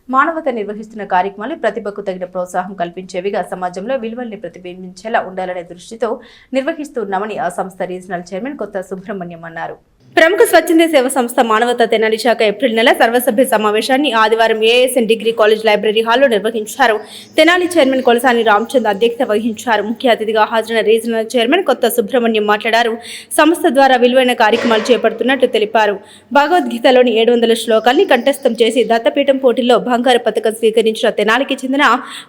మానవత నిర్వహిస్తున్న కార్యక్రమాలు ప్రతిభకు తగిన ప్రోత్సాహం కల్పించేవిగా సమాజంలో విలువల్ని ప్రతిబింబించేలా ఉండాలనే దృష్టితో నిర్వహిస్తున్నామని ఆ సంస్థ రీజనల్ చైర్మన్ కొత్త సుబ్రహ్మణ్యం అన్నారు. ప్రముఖ స్వచ్ఛంద సేవ సంస్థ మానవత తెనాలి శాఖ ఏప్రిల్ నెల సర్వసభ్య సమావేశాన్ని ఆదివారం ఏఎస్ఎన్ డిగ్రీ కాలేజ్ లైబ్రరీ హాల్లో నిర్వహించారు. తెనాలి చైర్మన్ కొలసాని రామచంద్ అధ్యక్షత వహించారు. ముఖ్య అతిథిగా హాజరైన రీజనల్ చైర్మన్ కొత్త సుబ్రహ్మణ్యం మాట్లాడారు. సంస్థ ద్వారా విలువైన కార్యక్రమాలు చేపడుతున్నట్లు తెలిపారు. భగవద్గీతలోని 700 శ్లోకాల్ని కంఠస్థం చేసి దత్తపీఠం పోటీల్లో బంగారు పథకం స్వీకరించిన తెనాలికి చెందిన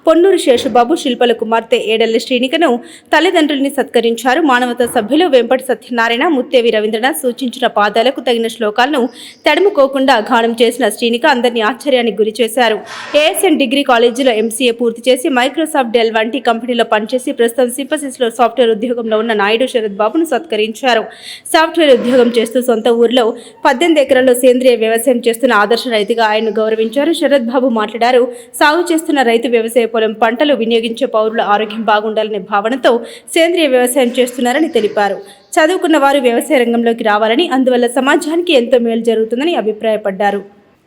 పొన్నూరు శేషుబాబు శిల్పల కుమార్తె ఏడల్లి శ్రీనికను తల్లిదండ్రుల్ని సత్కరించారు. మానవత సభ్యులు వెంపటి సత్యనారాయణ, ముత్తేవి రవీంద్రనాథ్ సూచించిన పాదాలకు తగిన శ్లోకాలను తడుముకోకుండా గానం చేసిన శ్రీనిక అందరినీ ఆశ్చర్యానికి గురి చేశారు. ఏఎస్ఎన్ డిగ్రీ కాలేజీలో ఎంసీఏ పూర్తి చేసి మైక్రోసాఫ్ట్, డెల్ వంటి కంపెనీలో పనిచేసి ప్రస్తుతం సింపసిస్లో సాఫ్ట్వేర్ ఉద్యోగంలో ఉన్న నాయుడు శరత్ బాబును సత్కరించారు. సాఫ్ట్వేర్ ఉద్యోగం చేస్తూ సొంత ఊర్లో 18 ఎకరాల్లో సేంద్రియ వ్యవసాయం చేస్తున్న ఆదర్శ రైతుగా ఆయన్ను గౌరవించారు. శరత్ బాబు మాట్లాడారు. సాగు చేస్తున్న రైతు వ్యవసాయ పొలం పంటలు వినియోగించే పౌరుల ఆరోగ్యం బాగుండాలనే భావనతో సేంద్రియ వ్యవసాయం చేస్తున్నారని తెలిపారు. చదువుకున్న వారు వ్యవసాయ రంగంలోకి రావాలని, అందువల్ల సమాజానికి ఎంతో మేలు జరుగుతుందని అభిప్రాయపడ్డారు.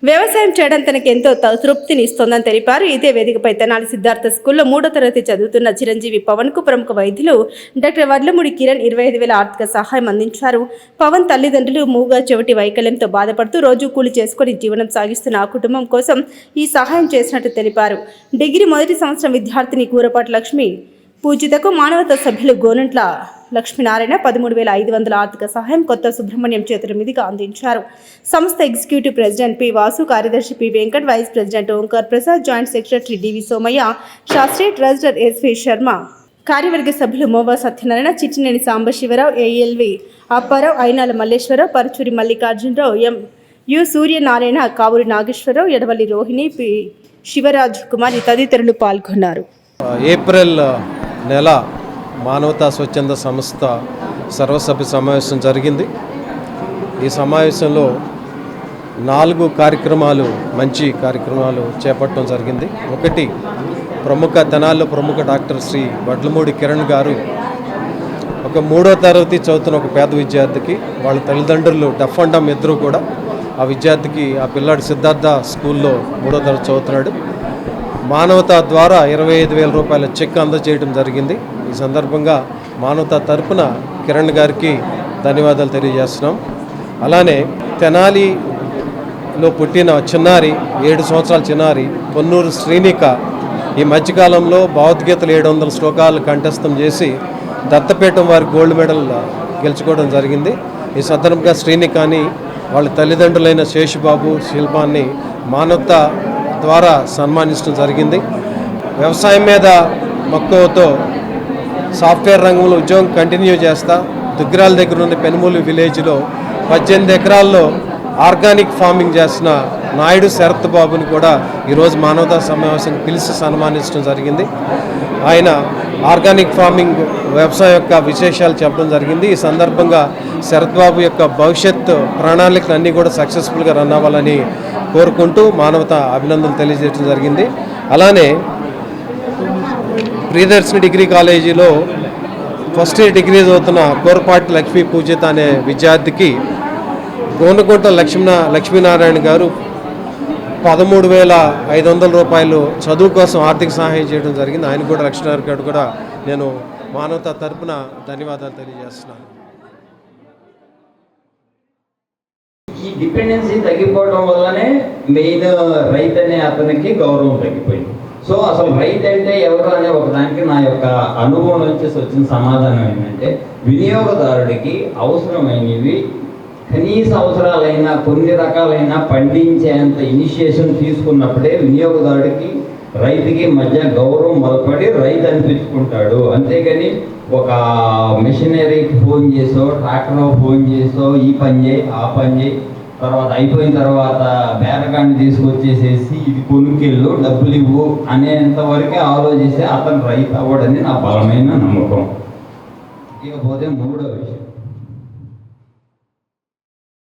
వ్యవసాయం చేయడం తనకు ఎంతో తృప్తిని ఇస్తోందని తెలిపారు. ఇదే వేదికపై తెనాలి సిద్ధార్థ స్కూల్లో 3వ తరగతి చదువుతున్న చిరంజీవి పవన్ కు ప్రముఖ వైద్యులు డాక్టర్ వడ్లమూడి కిరణ్ 25,000 ఆర్థిక సహాయం అందించారు. పవన్ తల్లిదండ్రులు మూగా చెవిటి వైకల్యంతో బాధపడుతూ రోజు కూలి చేసుకుని జీవనం సాగిస్తున్న ఆ కుటుంబం కోసం ఈ సహాయం చేసినట్టు తెలిపారు. డిగ్రీ మొదటి సంవత్సరం విద్యార్థిని కూరపాటి లక్ష్మి పూజితకు మానవత సభ్యులు గోనంట్ల లక్ష్మీనారాయణ 13,500 ఆర్థిక సహాయం కొత్త సుబ్రహ్మణ్యం చేతుల మీదుగా అందించారు. సంస్థ ఎగ్జిక్యూటివ్ ప్రెసిడెంట్ పి వాసు, కార్యదర్శి P Venkat, vice president Omkar Prasad, joint secretary DV Somaiah, Sastri treasurer SV Sharma, కార్యవర్గ సభ్యులు Mova Satyanarayana, Chittineni Sambasiva Rao, ALV Appa Rao, Ayinala Malleswara Rao, Paruchuri Mallikarjuna Rao, U Suryanarayana, Kavuri Nageswara Rao, Edavalli Rohini, P Sivaraj Kumar తదితరులు పాల్గొన్నారు. ఏప్రిల్ నెల మానవతా స్వచ్ఛంద సంస్థ సర్వసభ్య సమావేశం జరిగింది. ఈ సమావేశంలో 4 కార్యక్రమాలు, మంచి కార్యక్రమాలు చేపట్టడం జరిగింది. ఒకటి, తెనాలిలో ప్రముఖ డాక్టర్ శ్రీ వడ్లమూడి కిరణ్ గారు ఒక 3వ తరగతి చదువుతున్న ఒక పేద విద్యార్థికి వాళ్ళ తల్లిదండ్రులు డఫ్ అండ్ డమ్ ఇద్దరు కూడా ఆ విద్యార్థికి, ఆ పిల్లాడు సిద్ధార్థ స్కూల్లో 3వ తరగతి చదువుతున్నాడు. మానవత ద్వారా 25,000 రూపాయల చెక్ అందజేయడం జరిగింది. ఈ సందర్భంగా మానవత తరపున కిరణ్ గారికి ధన్యవాదాలు తెలియజేస్తున్నాం. అలానే తెనాలిలో పుట్టిన చిన్నారి, 7 సంవత్సరాల చిన్నారి పొన్నూరు శ్రీనిక ఈ మధ్యకాలంలో భగవద్గీతలు 700 శ్లోకాలు కంఠస్థం చేసి దత్తపీఠం వారి గోల్డ్ మెడల్ గెలుచుకోవడం జరిగింది. ఈ సందర్భంగా శ్రీనికాని వాళ్ళ తల్లిదండ్రులైన శేషుబాబు, శిల్పాన్ని మానవత ద్వారా సన్మానించడం జరిగింది. వ్యవసాయం మీద మక్కువతో సాఫ్ట్వేర్ రంగంలో ఉద్యోగం కంటిన్యూ చేస్తా దుగ్గిరాల దగ్గర ఉన్న పెనుమూలు విలేజ్లో 18 ఎకరాల్లో ఆర్గానిక్ ఫార్మింగ్ చేస్తున్న నాయుడు శరత్ బాబుని కూడా ఈరోజు మానవతా సమావేశం పిలిచి సన్మానించడం జరిగింది. ఆయన ఆర్గానిక్ ఫార్మింగ్ వ్యవసాయం యొక్క విశేషాలు చెప్పడం జరిగింది. ఈ సందర్భంగా శరత్ బాబు యొక్క భవిష్యత్ ప్రణాళికలు అన్నీ కూడా సక్సెస్ఫుల్గా రన్ అవ్వాలని కోరుకుంటూ మానవత అభినందనలు తెలియజేయడం జరిగింది. అలానే ప్రియదర్శిని డిగ్రీ కాలేజీలో ఫస్ట్ ఇయర్ డిగ్రీ చదువుతున్న కూరపాటి లక్ష్మీ పూజిత అనే విద్యార్థికి గోనగుంట లక్ష్మీనారాయణ గారు 13,500 రూపాయలు చదువు కోసం ఆర్థిక సహాయం చేయడం జరిగింది. ఆయన కూడా లక్ష్మీనారాయణ గారు కూడా నేను మానవత తరపున ధన్యవాదాలు తెలియజేస్తున్నాను. ఈ డిపెండెన్సీ తగ్గిపోవడం వల్లనే మెయిన్ రైతు అనే అతనికి గౌరవం తగ్గిపోయింది. సో అసలు రైతు అంటే ఎవరు అనే ఒక దానికి నా యొక్క అనుభవం నుంచి వచ్చిన సమాధానం ఏంటంటే, వినియోగదారుడికి అవసరమైనవి కనీస అవసరాలైనా కొన్ని రకాలైన పండించేంత ఇనిషియేషన్ తీసుకున్నప్పుడే వినియోగదారుడికి రైతుకి మధ్య గౌరవం బలపడి రైతు అనిపించుకుంటాడు. అంతేగాని ఒక మెషినరీకి ఫోన్ చేసో, ట్రాక్టర్ ఫోన్ చేసో, ఈ పని చేయి ఆ పని చేయి, తర్వాత అయిపోయిన తర్వాత బేరగాన్ని తీసుకొచ్చేసేసి ఇది కొనుక్కెళ్ళు డబ్బులు ఇవ్వు అనేంత వరకే ఆలోచిస్తే అతను రైతు అవ్వడని నా బలమైన నమ్మకం. ఇకపోతే 3వ విషయం,